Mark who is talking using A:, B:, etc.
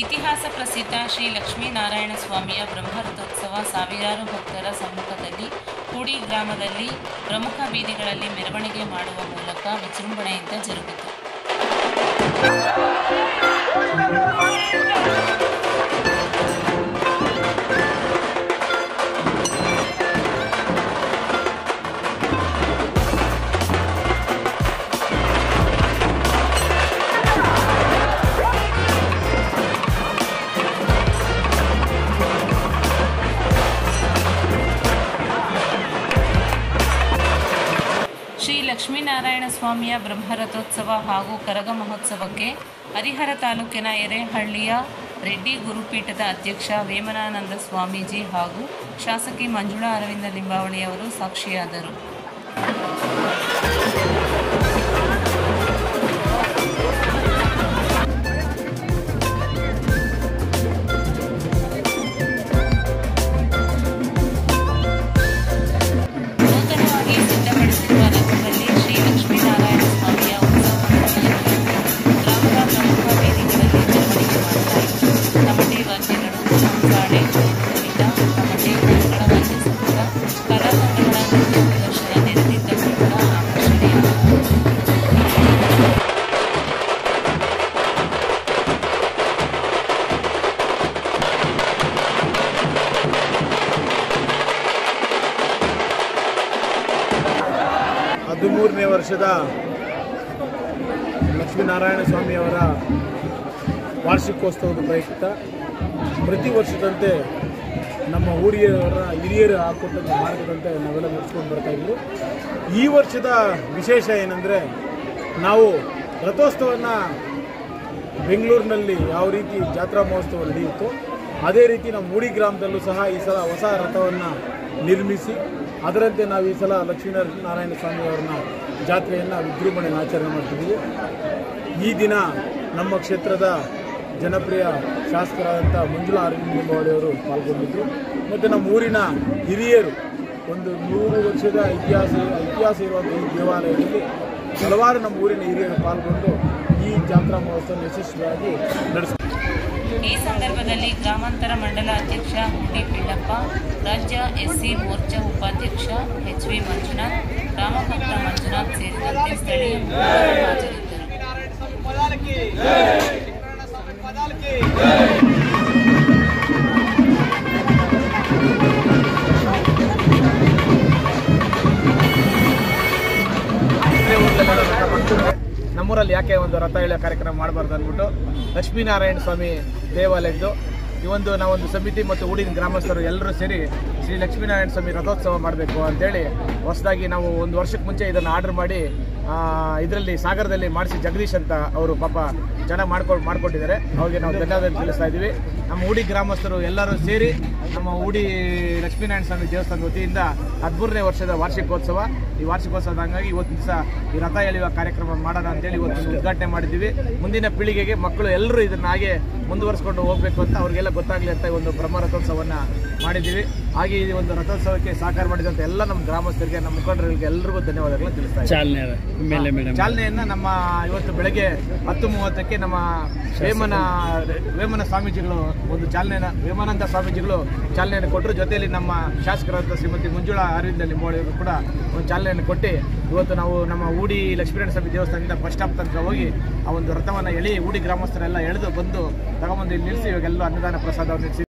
A: ಇತಿಹಾಸ ಪ್ರಸಿದ್ಧ ಶ್ರೀ ಲಕ್ಷ್ಮೀನಾರಾಯಣ ಸ್ವಾಮಿಯ ಬ್ರಹ್ಮರಥೋತ್ಸವ ಸಾವಿರಾರು ಭಕ್ತರ ಸಮ್ಮುಖದಲ್ಲಿ ಕೂಡಿ ಗ್ರಾಮದಲ್ಲಿ ಪ್ರಮುಖ ಬೀದಿಗಳಲ್ಲಿ ಮೆರವಣಿಗೆ ಮಾಡುವ ಮೂಲಕ ವಿಜೃಂಭಣೆಯಿಂದ ಜರುಗಿತು. ಶ್ರೀ ಲಕ್ಷ್ಮೀನಾರಾಯಣ ಸ್ವಾಮಿಯ ಬ್ರಹ್ಮರಥೋತ್ಸವ ಹಾಗೂ ಕರಗ ಮಹೋತ್ಸವಕ್ಕೆ ಹರಿಹರ ತಾಲೂಕಿನ ಎರೆಹಳ್ಳಿಯ ರೆಡ್ಡಿ ಗುರುಪೀಠದ ಅಧ್ಯಕ್ಷ ವೇಮನಾನಂದ ಸ್ವಾಮೀಜಿ ಹಾಗೂ ಶಾಸಕಿ ಮಂಜುಳಾ ಅರವಿಂದ ಲಿಂಬಾವಳಿಯವರು ಸಾಕ್ಷಿಯಾದರು.
B: ಹದಿಮೂರನೇ ವರ್ಷದ ಲಕ್ಷ್ಮೀನಾರಾಯಣ ಸ್ವಾಮಿಯವರ ವಾರ್ಷಿಕೋತ್ಸವದ ಪ್ರಯುಕ್ತ ಪ್ರತಿ ವರ್ಷದಂತೆ ನಮ್ಮ ಹಿರಿಯರು ಹಾಕೊಟ್ಟಂಥ ಮಾರ್ಗದಂತೆ ನಾವೆಲ್ಲ ನಡೆಸ್ಕೊಂಡು ಬರ್ತಾಯಿದ್ವಿ. ಈ ವರ್ಷದ ವಿಶೇಷ ಏನಂದರೆ, ನಾವು ರಥೋತ್ಸವವನ್ನು ಬೆಂಗಳೂರಿನಲ್ಲಿ ಯಾವ ರೀತಿ ಜಾತ್ರಾ ಮಹೋತ್ಸವ ನಡೆಯುತ್ತೋ ಅದೇ ರೀತಿ ನಮ್ಮ ಮೂಡಿ ಗ್ರಾಮದಲ್ಲೂ ಸಹ ಈ ಸಲ ಹೊಸ ರಥವನ್ನು ನಿರ್ಮಿಸಿ ಅದರಂತೆ ನಾವು ಈ ಸಲ ಲಕ್ಷ್ಮೀನಾರಾಯಣ ಸ್ವಾಮಿಯವರನ್ನ ಜಾತ್ರೆಯನ್ನು ವಿಜೃಂಭಣೆಯನ್ನು ಆಚರಣೆ ಮಾಡ್ತಿದ್ದೀವಿ. ಈ ದಿನ ನಮ್ಮ ಕ್ಷೇತ್ರದ ಜನಪ್ರಿಯ ಶಾಸಕರಾದಂಥ ಮಂಜುಳಾ ಅರವಿಂದ ಲಿಂಬಾವಳಿಯವರು ಪಾಲ್ಗೊಂಡಿದ್ದರು. ಮತ್ತು ನಮ್ಮ ಊರಿನ ಹಿರಿಯರು, ಒಂದು 100 ವರ್ಷದ ಇತಿಹಾಸ ಇರುವಂಥ ಈ ದೇವಾಲಯದಲ್ಲಿ ಹಲವಾರು ನಮ್ಮ ಊರಿನ ಹಿರಿಯರು ಪಾಲ್ಗೊಂಡು ಈ ಜಾತ್ರಾ ಮಹೋತ್ಸವ ಯಶಸ್ವಿಯಾಗಿ ನಡೆಸಿದರು.
A: ಈ ಸಂದರ್ಭದಲ್ಲಿ ಗ್ರಾಮಾಂತರ ಮಂಡಲ ಅಧ್ಯಕ್ಷ ಹುಂಡಿ ಪಿಳ್ಳಪ್ಪ, ರಾಜ್ಯ ಎಸ್ಸಿ ಮೋರ್ಚಾ ಉಪಾಧ್ಯಕ್ಷ HV ಮಂಜುನಾಥ್, ರಾಮಭಕ್ತ ಮಂಜುನಾಥ್ ಸೇರಿದಂತೆ ಸ್ಥಳೀಯ ಮುಖಂಡರು ಹಾಜರಿದ್ದರು.
C: ನಮ್ಮೂರಲ್ಲಿ ಯಾಕೆ ಒಂದು ರಥ ಎಳೆಯೋ ಕಾರ್ಯಕ್ರಮ ಮಾಡಬಾರ್ದು ಅಂದ್ಬಿಟ್ಟು ಲಕ್ಷ್ಮೀನಾರಾಯಣ ಸ್ವಾಮಿ ದೇವಾಲಯದ್ದು ನಾವೊಂದು ಸಮಿತಿ ಮತ್ತು ಊಡಿನ ಗ್ರಾಮಸ್ಥರು ಎಲ್ಲರೂ ಸೇರಿ ಶ್ರೀ ಲಕ್ಷ್ಮೀನಾರಾಯಣ ಸ್ವಾಮಿ ರಥೋತ್ಸವ ಮಾಡಬೇಕು ಅಂತೇಳಿ ಹೊಸದಾಗಿ ನಾವು 1 ವರ್ಷಕ್ಕೆ ಮುಂಚೆ ಇದನ್ನು ಆರ್ಡರ್ ಮಾಡಿ ಇದರಲ್ಲಿ ಸಾಗರದಲ್ಲಿ ಮಾಡಿಸಿ ಜಗದೀಶ್ ಅಂತ ಅವರು ಪಾಪ ಚೆನ್ನಾಗಿ ಮಾಡ್ಕೊಟ್ಟಿದ್ದಾರೆ. ಅವ್ರಿಗೆ ನಾವು ಧನ್ಯವಾದ ತಿಳಿಸ್ತಾ ಇದ್ದೀವಿ. ನಮ್ಮ ಊಡಿ ಗ್ರಾಮಸ್ಥರು ಎಲ್ಲರೂ ಸೇರಿ ನಮ್ಮ ಊಡಿ ಲಕ್ಷ್ಮೀನಾರಾಯಣ ಸ್ವಾಮಿ ದೇವಸ್ಥಾನದ ವತಿಯಿಂದ 13ನೇ ವರ್ಷದ ವಾರ್ಷಿಕೋತ್ಸವ. ಈ ವಾರ್ಷಿಕೋತ್ಸವದ ಹಂಗಾಗಿ ಇವತ್ತು ದಿವಸ ಈ ರಥ ಎಳೆಯುವ ಕಾರ್ಯಕ್ರಮ ಮಾಡೋಣ ಅಂತೇಳಿ ಇವತ್ತು ಉದ್ಘಾಟನೆ ಮಾಡಿದ್ದೀವಿ. ಮುಂದಿನ ಪೀಳಿಗೆಗೆ ಮಕ್ಕಳು ಎಲ್ಲರೂ ಇದನ್ನು ಹಾಗೆ ಮುಂದುವರಿಸ್ಕೊಂಡು ಹೋಗಬೇಕು ಅಂತ ಅವ್ರಿಗೆಲ್ಲ ಗೊತ್ತಾಗಲಿ ಅಂತ ಒಂದು ಬ್ರಹ್ಮ ರಥೋತ್ಸವವನ್ನು ಮಾಡಿದ್ದೀವಿ. ಹಾಗೆ ಈ ಒಂದು ರಥೋತ್ಸವಕ್ಕೆ ಸಹಕಾರ ಮಾಡಿದಂಥ ಎಲ್ಲ ನಮ್ಮ ಗ್ರಾಮಸ್ಥರಿಗೆ, ನಮ್ಮ ಮುಖಂಡರಿಗೆ ಎಲ್ಲರಿಗೂ ಧನ್ಯವಾದಗಳನ್ನು ತಿಳಿಸ್ತಾ ಇದ್ದೀವಿ. ಚಾಲನೆಯನ್ನು ನಮ್ಮ ಇವತ್ತು ಬೆಳಗ್ಗೆ 10:30ಕ್ಕೆ ನಮ್ಮ ವೇಮನ ಸ್ವಾಮೀಜಿಗಳು ಒಂದು ವೇಮಾನಂದ ಸ್ವಾಮೀಜಿಗಳು ಚಾಲನೆಯನ್ನು ಕೊಟ್ಟರು. ಜೊತೆಯಲ್ಲಿ ನಮ್ಮ ಶಾಸಕರಾದ ಶ್ರೀಮತಿ ಮಂಜುಳಾ ಅರವಿಂದ ಲಿಂಬಾವಳಿಯವರು ಕೂಡ ಒಂದು ಚಾಲನೆಯನ್ನು ಕೊಟ್ಟು ಇವತ್ತು ನಾವು ನಮ್ಮ ಊಡಿ ಲಕ್ಷ್ಮೀನಾರಾಯಣ ಸ್ವಾಮಿ ದೇವಸ್ಥಾನದಿಂದ ಬಸ್ ಸ್ಟಾಪ್ ತನಕ ಹೋಗಿ ಆ ಒಂದು ರಥವನ್ನು ಊಡಿ ಗ್ರಾಮಸ್ಥರೆಲ್ಲ ಎಳೆದು ಬಂದು ತಗೊಂಬಂದು ಇಲ್ಲಿ ನಿಲ್ಲಿಸಿ ಇವಾಗೆಲ್ಲ ಅನ್ನದಾನ ಪ್ರಸಾದವನ್ನು